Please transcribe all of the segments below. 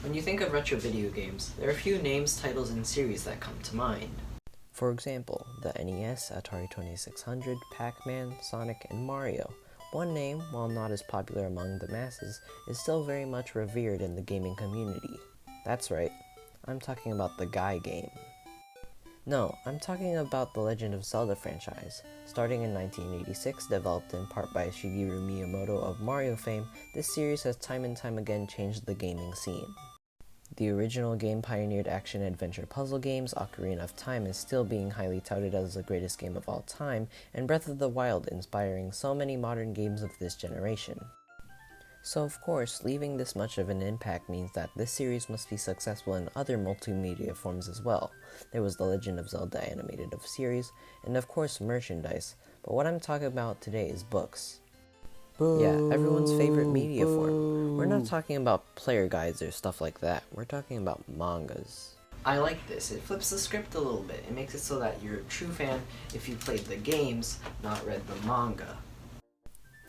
When you think of retro video games, there are a few names, titles, and series that come to mind. For example, the NES, Atari 2600, Pac-Man, Sonic, and Mario. One name, while not as popular among the masses, is still very much revered in the gaming community. That's right, I'm talking about the Guy game. No, I'm talking about the Legend of Zelda franchise. Starting in 1986, developed in part by Shigeru Miyamoto of Mario fame, this series has time and time again changed the gaming scene. The original game pioneered action-adventure puzzle games. Ocarina of Time is still being highly touted as the greatest game of all time, and Breath of the Wild inspiring so many modern games of this generation. So of course, leaving this much of an impact means that this series must be successful in other multimedia forms as well. There was the Legend of Zelda animated series, and of course merchandise, but what I'm talking about today is books. Yeah, everyone's favorite media form. We're not talking about player guides or stuff like that. We're talking about mangas. I like this. It flips the script a little bit. It makes it so that you're a true fan if you played the games, not read the manga.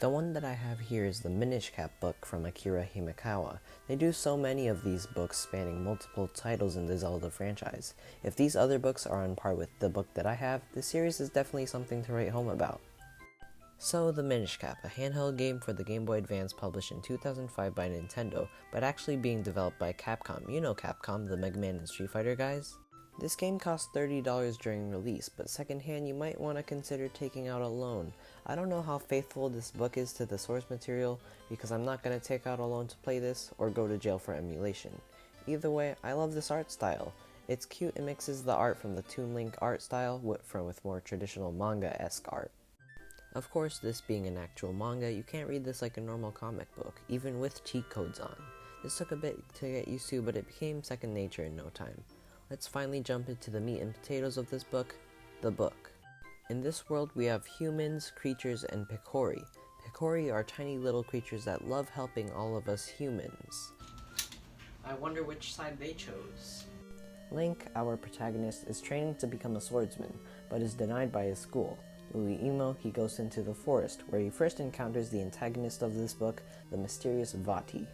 The one that I have here is the Minish book from Akira Himekawa. They do so many of these books spanning multiple titles in the Zelda franchise. If these other books are on par with the book that I have, this series is definitely something to write home about. So, the Minish a handheld game for the Game Boy Advance published in 2005 by Nintendo, but actually being developed by Capcom. You know Capcom, the Mega Man and Street Fighter guys? This game cost $30 during release, but secondhand you might want to consider taking out a loan. I don't know how faithful this book is to the source material, because I'm not going to take out a loan to play this, or go to jail for emulation. Either way, I love this art style. It's cute and mixes the art from the Toon Link art style with more traditional manga-esque art. Of course, this being an actual manga, you can't read this like a normal comic book, even with cheat codes on. This took a bit to get used to, but it became second nature in no time. Let's finally jump into the meat and potatoes of this book, the book. In this world, we have humans, creatures, and Picori. Picori are tiny little creatures that love helping all of us humans. I wonder which side they chose. Link, our protagonist, is training to become a swordsman, but is denied by his school. Louis Emo, he goes into the forest, where he first encounters the antagonist of this book, the mysterious Vaati.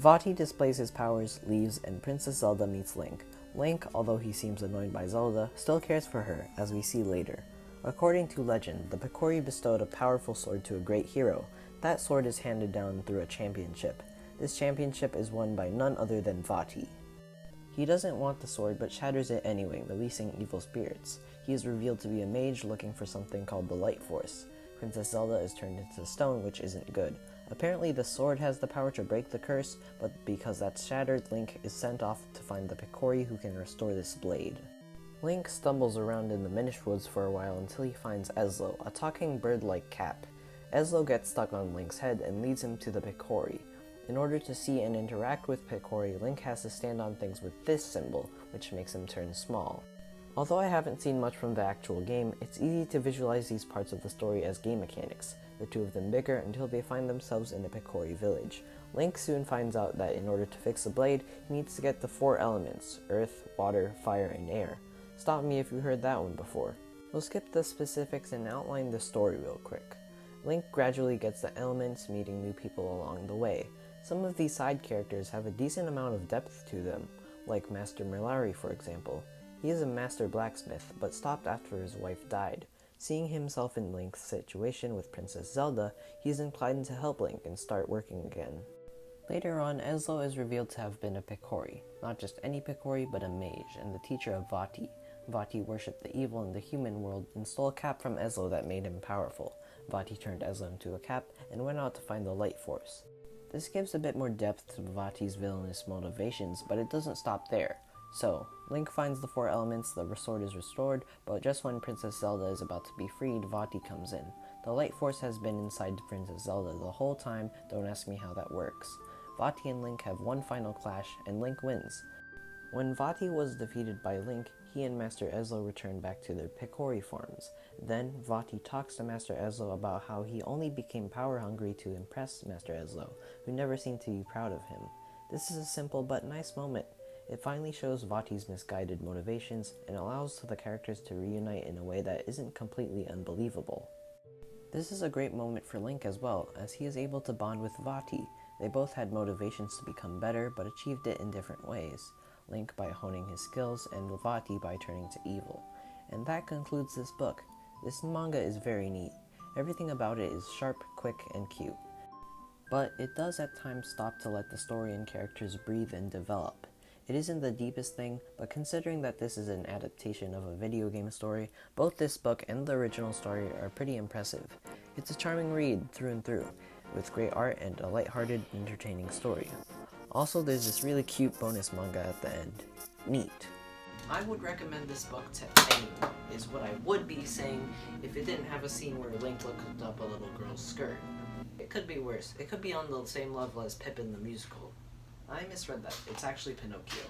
Vaati displays his powers, leaves, and Princess Zelda meets Link. Link, although he seems annoyed by Zelda, still cares for her, as we see later. According to legend, the Picori bestowed a powerful sword to a great hero. That sword is handed down through a championship. This championship is won by none other than Vaati. He doesn't want the sword, but shatters it anyway, releasing evil spirits. He is revealed to be a mage looking for something called the Light Force. Princess Zelda is turned into stone, which isn't good. Apparently the sword has the power to break the curse, but because that's shattered, Link is sent off to find the Picori who can restore this blade. Link stumbles around in the Minish woods for a while until he finds Ezlo, a talking bird-like cap. Ezlo gets stuck on Link's head and leads him to the Picori. In order to see and interact with Picori, Link has to stand on things with this symbol, which makes him turn small. Although I haven't seen much from the actual game, it's easy to visualize these parts of the story as game mechanics, the two of them bicker until they find themselves in a Picori village. Link soon finds out that in order to fix the blade, he needs to get the 4 elements, earth, water, fire, and air. Stop me if you heard that one before. We'll skip the specifics and outline the story real quick. Link gradually gets the elements, meeting new people along the way. Some of these side characters have a decent amount of depth to them, like Master Merlari for example. He is a master blacksmith, but stopped after his wife died. Seeing himself in Link's situation with Princess Zelda, he is inclined to help Link and start working again. Later on, Ezlo is revealed to have been a Picori. Not just any Picori, but a mage, and the teacher of Vaati. Vaati worshipped the evil in the human world and stole a cap from Ezlo that made him powerful. Vaati turned Ezlo into a cap and went out to find the Light Force. This gives a bit more depth to Vaati's villainous motivations, but it doesn't stop there. So, Link finds the 4 elements, the sword is restored, but just when Princess Zelda is about to be freed, Vaati comes in. The Light Force has been inside Princess Zelda the whole time, don't ask me how that works. Vaati and Link have one final clash, and Link wins. When Vaati was defeated by Link, he and Master Ezlo returned back to their Picori forms. Then, Vaati talks to Master Ezlo about how he only became power-hungry to impress Master Ezlo, who never seemed to be proud of him. This is a simple but nice moment. It finally shows Vaati's misguided motivations and allows the characters to reunite in a way that isn't completely unbelievable. This is a great moment for Link as well, as he is able to bond with Vaati. They both had motivations to become better, but achieved it in different ways. Link by honing his skills, and Levati by turning to evil. And that concludes this book. This manga is very neat. Everything about it is sharp, quick, and cute. But it does at times stop to let the story and characters breathe and develop. It isn't the deepest thing, but considering that this is an adaptation of a video game story, both this book and the original story are pretty impressive. It's a charming read through and through, with great art and a lighthearted, entertaining story. Also, there's this really cute bonus manga at the end. Neat. I would recommend this book to anyone, is what I would be saying if it didn't have a scene where Link looked up a little girl's skirt. It could be worse. It could be on the same level as Pippin the musical. I misread that. It's actually Pinocchio.